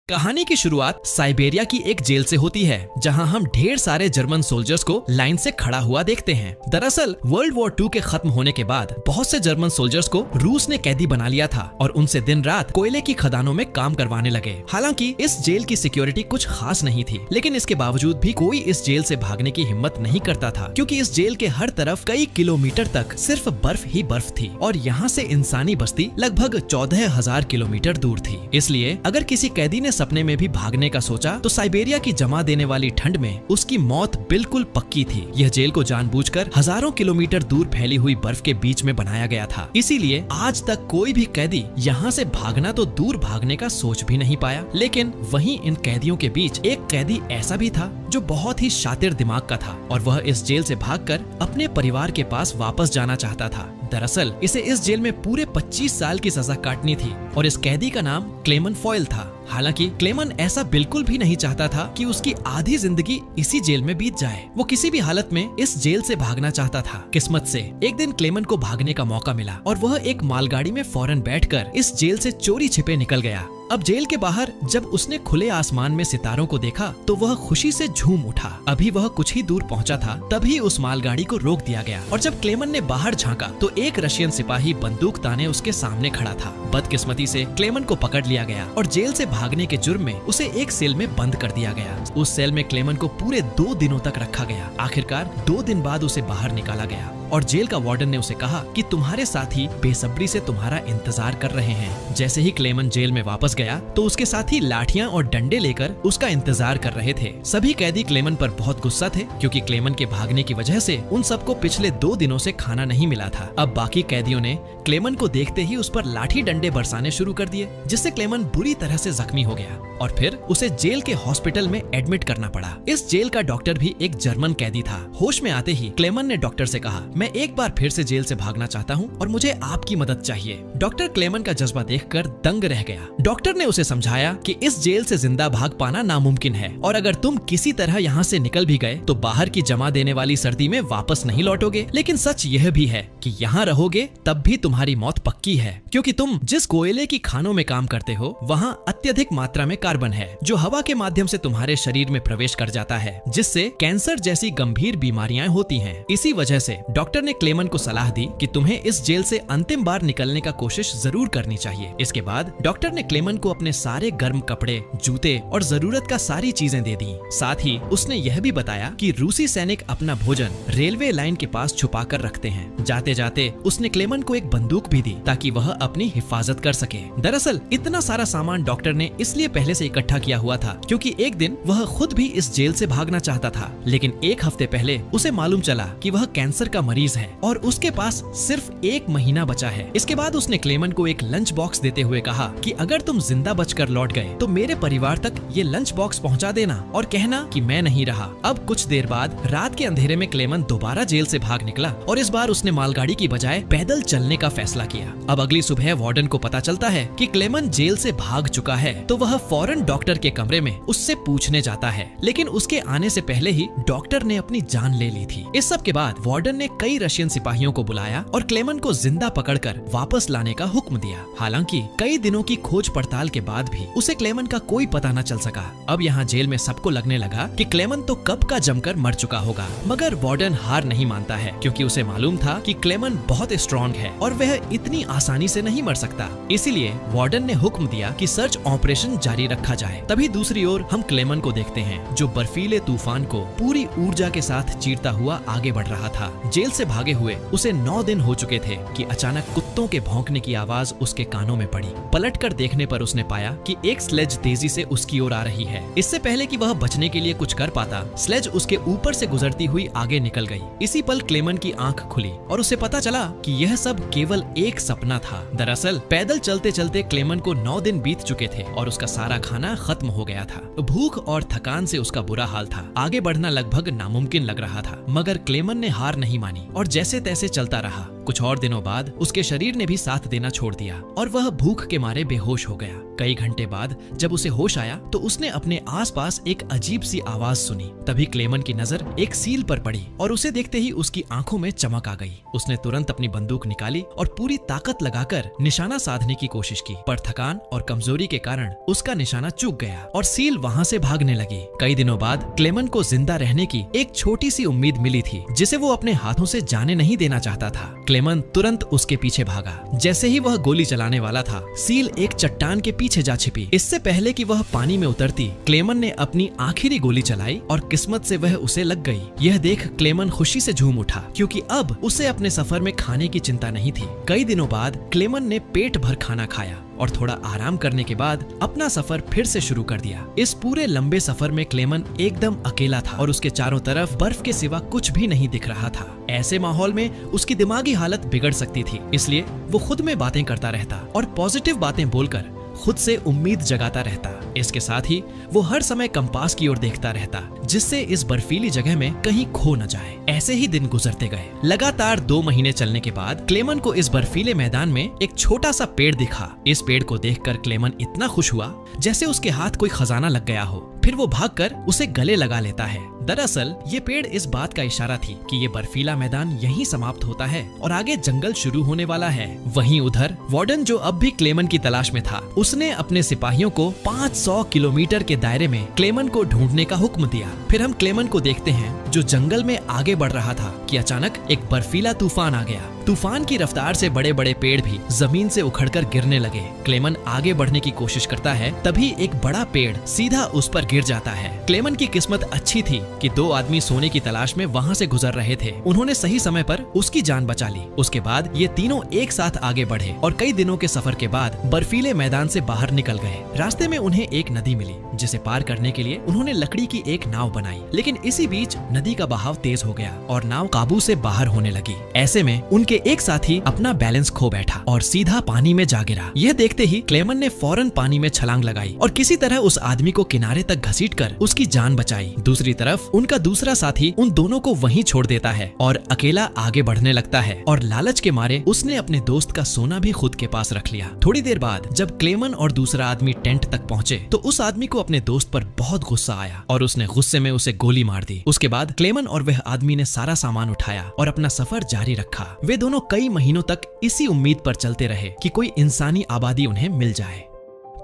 कहानी की शुरुआत साइबेरिया की एक जेल से होती है, जहां हम ढेर सारे जर्मन सोल्जर्स को लाइन से खड़ा हुआ देखते हैं। दरअसल वर्ल्ड वॉर 2 के खत्म होने के बाद बहुत से जर्मन सोल्जर्स को रूस ने कैदी बना लिया था और उनसे दिन रात कोयले की खदानों में काम करवाने लगे। हालांकि इस जेल की सिक्योरिटी कुछ खास नहीं थी, लेकिन इसके बावजूद भी कोई इस जेल से भागने की हिम्मत नहीं करता था, क्योंकि इस जेल के हर तरफ कई किलोमीटर तक सिर्फ बर्फ ही बर्फ थी और यहाँ से इंसानी बस्ती लगभग 14,000 किलोमीटर दूर थी। इसलिए अगर किसी कैदी ने सपने में भी भागने का सोचा तो साइबेरिया की जमा देने वाली ठंड में उसकी मौत बिल्कुल पक्की थी। यह जेल को जानबूझकर हजारों किलोमीटर दूर फैली हुई बर्फ के बीच में बनाया गया था, इसीलिए आज तक कोई भी कैदी यहाँ से भागना तो दूर भागने का सोच भी नहीं पाया। लेकिन वहीं इन कैदियों के बीच एक कैदी ऐसा भी था जो बहुत ही शातिर दिमाग का था और वह इस जेल से भागकर अपने परिवार के पास वापस जाना चाहता था। दरअसल इसे इस जेल में पूरे 25 साल की सजा काटनी थी और इस कैदी का नाम क्लेमन फॉयल था। हालांकि क्लेमन ऐसा बिल्कुल भी नहीं चाहता था कि उसकी आधी जिंदगी इसी जेल में बीत जाए। वो किसी भी हालत में इस जेल से भागना चाहता था। किस्मत से एक दिन क्लेमन को भागने का मौका मिला और वह एक मालगाड़ी में फौरन बैठकर इस जेल से चोरी छिपे निकल गया। अब जेल के बाहर जब उसने खुले आसमान में सितारों को देखा तो वह खुशी से झूम उठा। अभी वह कुछ ही दूर पहुंचा था, तभी उस मालगाड़ी को रोक दिया गया और जब क्लेमन ने बाहर झांका तो एक रशियन सिपाही बंदूक ताने उसके सामने खड़ा था। बदकिस्मती से क्लेमन को पकड़ लिया गया और जेल से भागने के जुर्म में उसे एक सेल में बंद कर दिया गया। उस सेल में क्लेमन को पूरे 2 दिनों तक रखा गया। आखिरकार 2 दिन बाद उसे बाहर निकाला गया और जेल का वार्डन ने उसे कहा कि तुम्हारे साथी बेसब्री से तुम्हारा इंतजार कर रहे हैं। जैसे ही क्लेमन जेल में वापस गया तो उसके साथी लाठियां और डंडे लेकर उसका इंतजार कर रहे थे। सभी कैदी क्लेमन पर बहुत गुस्सा थे, क्योंकि क्लेमन के भागने की वजह से उन सबको पिछले 2 दिनों से खाना नहीं मिला था। अब बाकी कैदियों ने क्लेमन को देखते ही उस पर लाठी डंडे बरसाने शुरू कर दिए, जिससे क्लेमन बुरी तरह से जख्मी हो गया और फिर उसे जेल के हॉस्पिटल में एडमिट करना पड़ा। इस जेल का डॉक्टर भी एक जर्मन कैदी था। होश में आते ही क्लेमन ने डॉक्टर से कहा, मैं एक बार फिर से जेल से भागना चाहता हूँ और मुझे आपकी मदद चाहिए। डॉक्टर क्लेमन का जज्बा देखकर दंग रह गया। डॉक्टर ने उसे समझाया कि इस जेल से जिंदा भाग पाना नामुमकिन है और अगर तुम किसी तरह यहाँ से निकल भी गए तो बाहर की जमा देने वाली सर्दी में वापस नहीं लौटोगे। लेकिन सच यह भी है कि यहाँ रहोगे तब भी तुम्हारी मौत पक्की है, क्योंकि तुम जिस कोयले की खानों में काम करते हो वहाँ अत्यधिक मात्रा में कार्बन है, जो हवा के माध्यम से तुम्हारे शरीर में प्रवेश कर जाता है, जिससे कैंसर जैसी गंभीर बीमारियां होती हैं। इसी वजह से डॉक्टर ने क्लेमन को सलाह दी कि तुम्हें इस जेल से अंतिम बार निकलने का कोशिश जरूर करनी चाहिए। इसके बाद डॉक्टर ने क्लेमन को अपने सारे गर्म कपड़े, जूते और जरूरत का सारी चीजें दे दी। साथ ही उसने यह भी बताया कि रूसी सैनिक अपना भोजन रेलवे लाइन के पास छुपा कर रखते हैं। जाते जाते उसने क्लेमन को एक बंदूक भी दी ताकि वह अपनी हिफाजत कर सके। दरअसल इतना सारा सामान डॉक्टर ने इसलिए पहले से इकट्ठा किया हुआ था क्योंकि एक दिन वह खुद भी इस जेल से भागना चाहता था। लेकिन एक हफ्ते पहले उसे मालूम चला कि वह कैंसर का मरीज है और उसके पास सिर्फ 1 महीना बचा है। इसके बाद उसने क्लेमन को एक लंच बॉक्स देते हुए कहा कि अगर तुम जिंदा बचकर लौट गए तो मेरे परिवार तक ये लंच बॉक्स पहुंचा देना और कहना कि मैं नहीं रहा। अब कुछ देर बाद रात के अंधेरे में क्लेमन दोबारा जेल से भाग निकला और इस बार उसने मालगाड़ी की बजाय पैदल चलने का फैसला किया। अब अगली सुबह वार्डन को पता चलता है कि क्लेमन जेल से भाग चुका है, तो वह फौरन डॉक्टर के कमरे में उससे पूछने जाता है। लेकिन उसके आने से पहले ही डॉक्टर ने अपनी जान ले ली थी। इस सब के बाद वार्डन ने कई रशियन सिपाहियों को बुलाया और क्लेमन को जिंदा पकड़कर वापस लाने का हुक्म दिया। हालांकि कई दिनों की खोज पड़ताल के बाद भी उसे क्लेमन का कोई पता न चल सका। अब यहाँ जेल में सबको लगने लगा कि क्लेमन तो कब का जमकर मर चुका होगा, मगर वार्डन हार नहीं मानता है, क्योंकि उसे मालूम था कि क्लेमन बहुत स्ट्रॉन्ग है और वह इतनी आसानी से नहीं मर सकता। इसीलिए वार्डन ने हुक्म दिया कि सर्च ऑपरेशन जारी रखा जाए। तभी दूसरी ओर हम क्लेमन को देखते हैं, जो बर्फीले तूफान को पूरी ऊर्जा के साथ चीरता हुआ आगे बढ़ रहा था। जेल से भागे हुए उसे 9 दिन हो चुके थे कि अचानक कुत्तों के भौंकने की आवाज उसके कानों में पड़ी। पलटकर देखने पर उसने पाया कि एक स्लेज तेजी से उसकी ओर आ रही है। इससे पहले कि वह बचने के लिए कुछ कर पाता, स्लेज उसके ऊपर से गुजरती हुई आगे निकल गई। इसी पल क्लेमन की आंख खुली और उसे पता चला कि यह सब केवल एक सपना था। दरअसल पैदल चलते चलते क्लेमन को 9 दिन बीत चुके थे और उसका सारा खाना खत्म हो गया था। भूख और थकान से उसका बुरा हाल था। आगे बढ़ना लगभग नामुमकिन लग रहा था, मगर क्लेमन ने हार नहीं मानी और जैसे तैसे चलता रहा। कुछ और दिनों बाद उसके शरीर ने भी साथ देना छोड़ दिया और वह भूख के मारे बेहोश हो गया। कई घंटे बाद जब उसे होश आया तो उसने अपने आसपास एक अजीब सी आवाज सुनी। तभी क्लेमन की नजर एक सील पर पड़ी और उसे देखते ही उसकी आंखों में चमक आ गई। उसने तुरंत अपनी बंदूक निकाली और पूरी ताकत लगाकर निशाना साधने की कोशिश की, पर थकान और कमजोरी के कारण उसका निशाना चूक गया और सील वहां से भागने लगी। कई दिनों बाद क्लेमन को जिंदा रहने की एक छोटी सी उम्मीद मिली थी, जिसे वो अपने हाथों से जाने नहीं देना चाहता था। क्लेमन तुरंत उसके पीछे भागा। जैसे ही वह गोली चलाने वाला था, सील एक चट्टान के पीछे जा छिपी। इससे पहले कि वह पानी में उतरती, क्लेमन ने अपनी आखिरी गोली चलाई और किस्मत से वह उसे लग गई। यह देख क्लेमन खुशी से झूम उठा, क्योंकि अब उसे अपने सफर में खाने की चिंता नहीं थी। कई दिनों बाद क्लेमन ने पेट भर खाना खाया और थोड़ा आराम करने के बाद अपना सफर फिर से शुरू कर दिया। इस पूरे लंबे सफर में क्लेमन एकदम अकेला था और उसके चारों तरफ बर्फ के सिवा कुछ भी नहीं दिख रहा था। ऐसे माहौल में उसकी दिमागी हालत बिगड़ सकती थी, इसलिए वो खुद में बातें करता रहता और पॉजिटिव बातें बोलकर खुद से उम्मीद जगाता रहता। इसके साथ ही वो हर समय कंपास की ओर देखता रहता, जिससे इस बर्फीली जगह में कहीं खो न जाए। ऐसे ही दिन गुजरते गए। लगातार 2 महीने चलने के बाद क्लेमन को इस बर्फीले मैदान में एक छोटा सा पेड़ दिखा। इस पेड़ को देखकर क्लेमन इतना खुश हुआ जैसे उसके हाथ कोई खजाना लग गया हो। फिर वो भागकर उसे गले लगा लेता है। दरअसल ये पेड़ इस बात का इशारा थी कि ये बर्फीला मैदान यहीं समाप्त होता है और आगे जंगल शुरू होने वाला है। वहीं उधर वार्डन, जो अब भी क्लेमन की तलाश में था, उसने अपने सिपाहियों को 500 किलोमीटर के दायरे में क्लेमन को ढूंढने का हुक्म दिया। फिर हम क्लेमन को देखते हैं जो जंगल में आगे बढ़ रहा था कि अचानक एक बर्फीला तूफान आ गया। तूफान की रफ्तार से बड़े बड़े पेड़ भी जमीन से उखड़कर गिरने लगे। क्लेमन आगे बढ़ने की कोशिश करता है, तभी एक बड़ा पेड़ सीधा उस पर गिर जाता है। क्लेमन की किस्मत अच्छी थी कि 2 आदमी सोने की तलाश में वहां से गुजर रहे थे। उन्होंने सही समय पर उसकी जान बचा ली। उसके बाद ये तीनों एक साथ आगे बढ़े और कई दिनों के सफर के बाद बर्फीले मैदान से बाहर निकल गए। रास्ते में उन्हें एक नदी मिली, जिसे पार करने के लिए उन्होंने लकड़ी की एक नाव बनाई। लेकिन इसी बीच नदी का बहाव तेज हो गया और नाव काबू से बाहर होने लगी। ऐसे में उनके एक साथी अपना बैलेंस खो बैठा और सीधा पानी में जा गिरा। यह देखते ही क्लेमन ने फौरन पानी में छलांग लगाई और किसी तरह उस आदमी को किनारे तक घसीटकर उसकी जान बचाई। दूसरी तरफ उनका दूसरा साथी उन दोनों को वहीं छोड़ देता है और अकेला आगे बढ़ने लगता है और लालच के मारे उसने अपने दोस्त का सोना भी खुद के पास रख लिया। थोड़ी देर बाद जब क्लेमन और दूसरा आदमी टेंट तक पहुंचे तो उस आदमी को अपने दोस्त पर बहुत गुस्सा आया और उसने गुस्से में उसे गोली मार दी। उसके बाद क्लेमन और वह आदमी ने सारा सामान उठाया और अपना सफर जारी रखा। वे दोनों कई महीनों तक इसी उम्मीद पर चलते रहे कि कोई इंसानी आबादी उन्हें मिल जाए।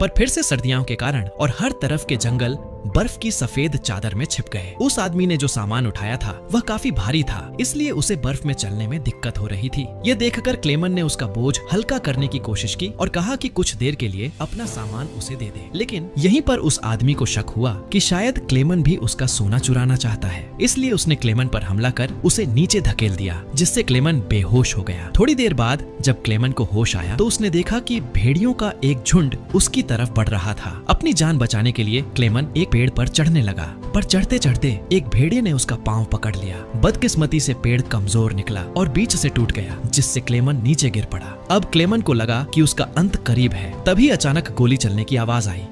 पर फिर से सर्दियों के कारण और हर तरफ के जंगल बर्फ की सफेद चादर में छिप गए। उस आदमी ने जो सामान उठाया था वह काफी भारी था, इसलिए उसे बर्फ में चलने में दिक्कत हो रही थी। यह देखकर क्लेमन ने उसका बोझ हल्का करने की कोशिश की और कहा कि कुछ देर के लिए अपना सामान उसे दे दे। लेकिन यहीं पर उस आदमी को शक हुआ कि शायद क्लेमन भी उसका सोना चुराना चाहता है, इसलिए उसने क्लेमन पर हमला कर उसे नीचे धकेल दिया, जिससे क्लेमन बेहोश हो गया। थोड़ी देर बाद जब क्लेमन को होश आया तो उसने देखा कि भेड़ियों का एक झुंड उसकी तरफ बढ़ रहा था। अपनी जान बचाने के लिए क्लेमन एक पेड़ पर चढ़ने लगा, पर चढ़ते चढ़ते एक भेड़िए ने उसका पांव पकड़ लिया। बदकिस्मती से पेड़ कमजोर निकला और बीच से टूट गया, जिससे क्लेमन नीचे गिर पड़ा। अब क्लेमन को लगा कि उसका अंत करीब है। तभी अचानक गोली चलने की आवाज आई।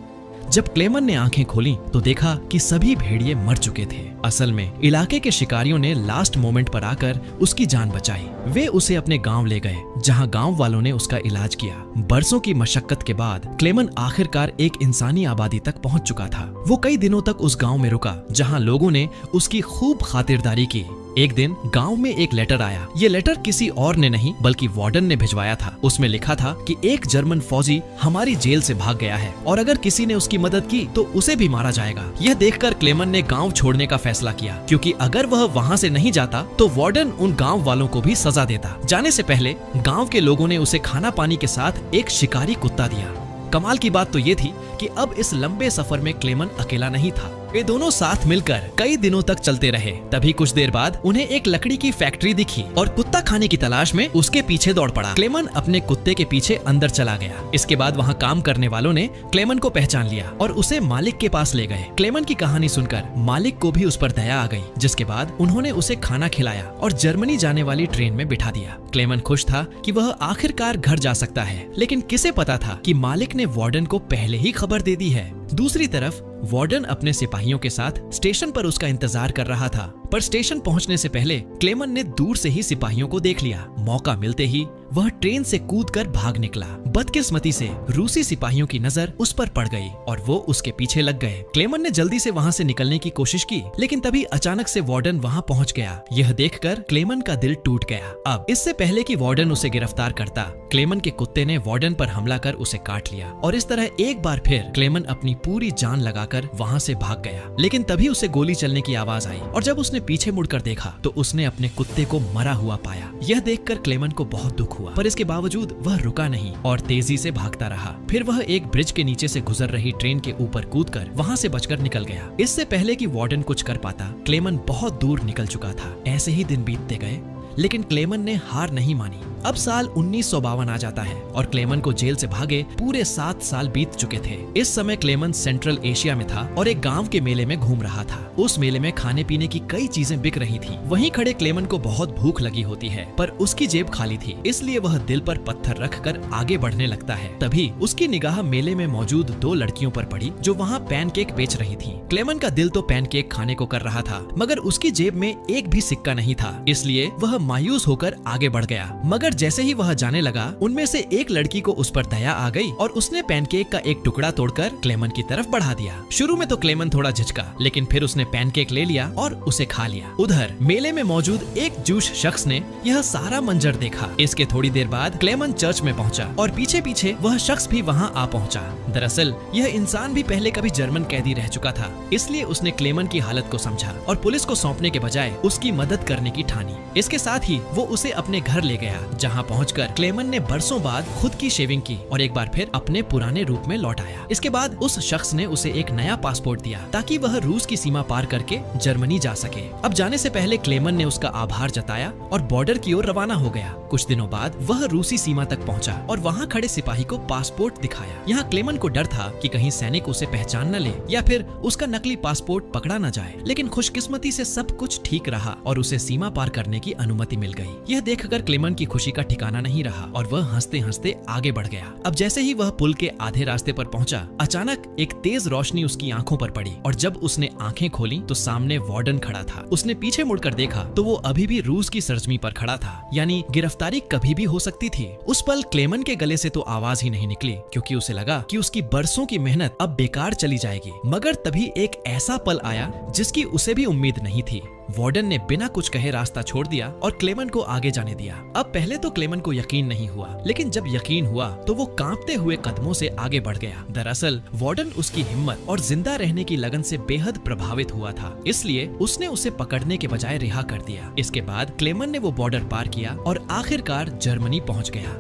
जब क्लेमन ने आंखें खोली तो देखा कि सभी भेड़िए मर चुके थे। असल में इलाके के शिकारियों ने लास्ट मोमेंट पर आकर उसकी जान बचाई। वे उसे अपने गांव ले गए, जहां गांव वालों ने उसका इलाज किया। बरसों की मशक्कत के बाद क्लेमन आखिरकार एक इंसानी आबादी तक पहुंच चुका था। वो कई दिनों तक उस गांव में रुका, जहां लोगों ने उसकी खूब खातिरदारी की। एक दिन गांव में एक लेटर आया। ये लेटर किसी और ने नहीं बल्कि वार्डन ने भिजवाया था। उसमें लिखा था कि एक जर्मन फौजी हमारी जेल से भाग गया है और अगर किसी ने उसकी मदद की तो उसे भी मारा जाएगा। यह देखकर क्लेमन ने गांव छोड़ने का फैसला किया, क्योंकि अगर वह वहां से नहीं जाता तो वार्डन उन गांव वालों को भी सजा देता। जाने से पहले गांव के लोगों ने उसे खाना पानी के साथ एक शिकारी कुत्ता दिया। कमाल की बात तो ये थी कि अब इस लंबे सफर में क्लेमन अकेला नहीं था। वे दोनों साथ मिलकर कई दिनों तक चलते रहे। तभी कुछ देर बाद उन्हें एक लकड़ी की फैक्ट्री दिखी और कुत्ता खाने की तलाश में उसके पीछे दौड़ पड़ा। क्लेमन अपने कुत्ते के पीछे अंदर चला गया। इसके बाद वहाँ काम करने वालों ने क्लेमन को पहचान लिया और उसे मालिक के पास ले गए। क्लेमन की कहानी सुनकर मालिक को भी उस पर दया आ गई, जिसके बाद उन्होंने उसे खाना खिलाया और जर्मनी जाने वाली ट्रेन में बिठा दिया। क्लेमन खुश था कि वह आखिरकार घर जा सकता है, लेकिन किसे पता था कि मालिक ने वार्डन को पहले ही खबर दे दी है। दूसरी तरफ वार्डन अपने सिपाहियों के साथ स्टेशन पर उसका इंतजार कर रहा था। पर स्टेशन पहुंचने से पहले क्लेमन ने दूर से ही सिपाहियों को देख लिया। मौका मिलते ही वह ट्रेन से कूदकर भाग निकला। बदकिस्मती से रूसी सिपाहियों की नजर उस पर पड़ गई और वो उसके पीछे लग गए। क्लेमन ने जल्दी से वहां से निकलने की कोशिश की, लेकिन तभी अचानक से वार्डन वहां पहुंच गया। यह देखकर क्लेमन का दिल टूट गया। अब इससे पहले कि वार्डन उसे गिरफ्तार करता, क्लेमन के कुत्ते ने वार्डन पर हमला कर उसे काट लिया और इस तरह एक बार फिर क्लेमन अपनी पूरी जान लगाकर वहां से भाग गया। लेकिन तभी उसे गोली चलने की आवाज आई और जब उसने पीछे मुड़कर देखा तो उसने अपने कुत्ते को मरा हुआ पाया। यह देखकर क्लेमन को बहुत दुख हुआ, पर इसके बावजूद वह रुका नहीं और तेजी से भागता रहा। फिर वह एक ब्रिज के नीचे से गुजर रही ट्रेन के ऊपर कूदकर वहां से बचकर निकल गया। इससे पहले कि वार्डन कुछ कर पाता, क्लेमन बहुत दूर निकल चुका था। ऐसे ही दिन बीतते गए, लेकिन क्लेमन ने हार नहीं मानी। अब साल 1952 आ जाता है और क्लेमन को जेल से भागे पूरे 7 साल बीत चुके थे। इस समय क्लेमन सेंट्रल एशिया में था और एक गांव के मेले में घूम रहा था। उस मेले में खाने पीने की कई चीजें बिक रही थी। वहीं खड़े क्लेमन को बहुत भूख लगी होती है, पर उसकी जेब खाली थी, इसलिए वह दिल पर पत्थर रखकर आगे बढ़ने लगता है। तभी उसकी निगाह मेले में मौजूद 2 लड़कियों पर पड़ी जो वहाँ पैनकेक बेच रही थी। क्लेमन का दिल तो पैनकेक खाने को कर रहा था, मगर उसकी जेब में एक भी सिक्का नहीं था, इसलिए वह मायूस होकर आगे बढ़ गया। मगर जैसे ही वह जाने लगा, उनमें से एक लड़की को उस पर दया आ गई और उसने पैनकेक का एक टुकड़ा तोड़कर क्लेमन की तरफ बढ़ा दिया। शुरू में तो क्लेमन थोड़ा झिझका, लेकिन फिर उसने पैनकेक ले लिया और उसे खा लिया। उधर मेले में मौजूद एक जूश शख्स ने यह सारा मंजर देखा। इसके थोड़ी देर बाद क्लेमन चर्च में पहुंचा और पीछे पीछे वह शख्स भी वहां आ पहुंचा। दरअसल यह इंसान भी पहले कभी जर्मन कैदी रह चुका था, इसलिए उसने क्लेमन की हालत को समझा और पुलिस को सौंपने के बजाय उसकी मदद करने की ठानी। इसके साथ ही वो उसे अपने घर ले गया, जहाँ पहुंचकर क्लेमन ने बरसों बाद खुद की शेविंग की और एक बार फिर अपने पुराने रूप में लौट आया। इसके बाद उस शख्स ने उसे एक नया पासपोर्ट दिया ताकि वह रूस की सीमा पार करके जर्मनी जा सके। अब जाने से पहले क्लेमन ने उसका आभार जताया और बॉर्डर की ओर रवाना हो गया। कुछ दिनों बाद वह रूसी सीमा तक पहुंचा और वहां खड़े सिपाही को पासपोर्ट दिखाया। यहाँ क्लेमन को डर था कि कहीं सैनिक उसे पहचान न ले या फिर उसका नकली पासपोर्ट पकड़ा न जाए, लेकिन खुशकिस्मती से सब कुछ ठीक रहा और उसे सीमा पार करने की अनुमति मिल गई। यह देखकर क्लेमन की खुशी का ठिकाना नहीं रहा और वह हंसते हंसते आगे बढ़ गया। अब जैसे ही वह पुल के आधे रास्ते पर पहुंचा, अचानक एक तेज रोशनी उसकी आंखों पर पड़ी और जब उसने आंखें खोली तो सामने वार्डन खड़ा था। उसने पीछे मुड़कर देखा तो वो अभी भी रूस की सरजमी पर खड़ा था, यानी गिरफ्तारी कभी भी हो सकती थी। उस पल क्लेमन के गले से तो आवाज ही नहीं निकली, क्योंकि उसे लगा कि उसकी बरसों की मेहनत अब बेकार चली जाएगी। मगर तभी एक ऐसा पल आया जिसकी उसे भी उम्मीद नहीं थी। वार्डन ने बिना कुछ कहे रास्ता छोड़ दिया और क्लेमन को आगे जाने दिया। अब पहले तो क्लेमन को यकीन नहीं हुआ, लेकिन जब यकीन हुआ तो वो कांपते हुए कदमों से आगे बढ़ गया। दरअसल वार्डन उसकी हिम्मत और जिंदा रहने की लगन से बेहद प्रभावित हुआ था, इसलिए उसने उसे पकड़ने के बजाय रिहा कर दिया। इसके बाद क्लेमन ने वो बॉर्डर पार किया और आखिरकार जर्मनी पहुंच गया।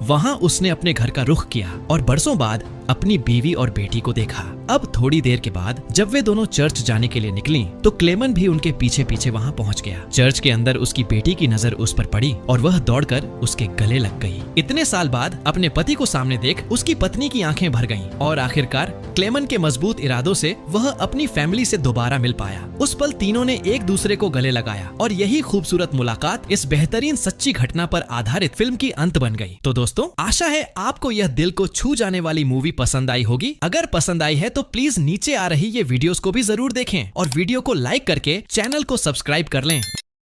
वहां उसने अपने घर का रुख किया और बरसों बाद अपनी बीवी और बेटी को देखा। अब थोड़ी देर के बाद जब वे दोनों चर्च जाने के लिए निकली तो क्लेमन भी उनके पीछे पीछे वहां पहुंच गया। चर्च के अंदर उसकी बेटी की नजर उस पर पड़ी और वह दौड़कर उसके गले लग गई। इतने साल बाद अपने पति को सामने देख उसकी पत्नी की आंखें भर गईं और आखिरकार क्लेमन के मजबूत इरादों से वह अपनी फैमिली से दोबारा मिल पाया। उस पल तीनों ने एक दूसरे को गले लगाया और यही खूबसूरत मुलाकात इस बेहतरीन सच्ची घटना पर आधारित फिल्म की अंत बन गई। तो दोस्तों, आशा है आपको यह दिल को छू जाने वाली मूवी पसंद आई होगी। अगर पसंद आई है तो प्लीज नीचे आ रही ये वीडियोस को भी जरूर देखें और वीडियो को लाइक करके चैनल को सब्सक्राइब कर लें।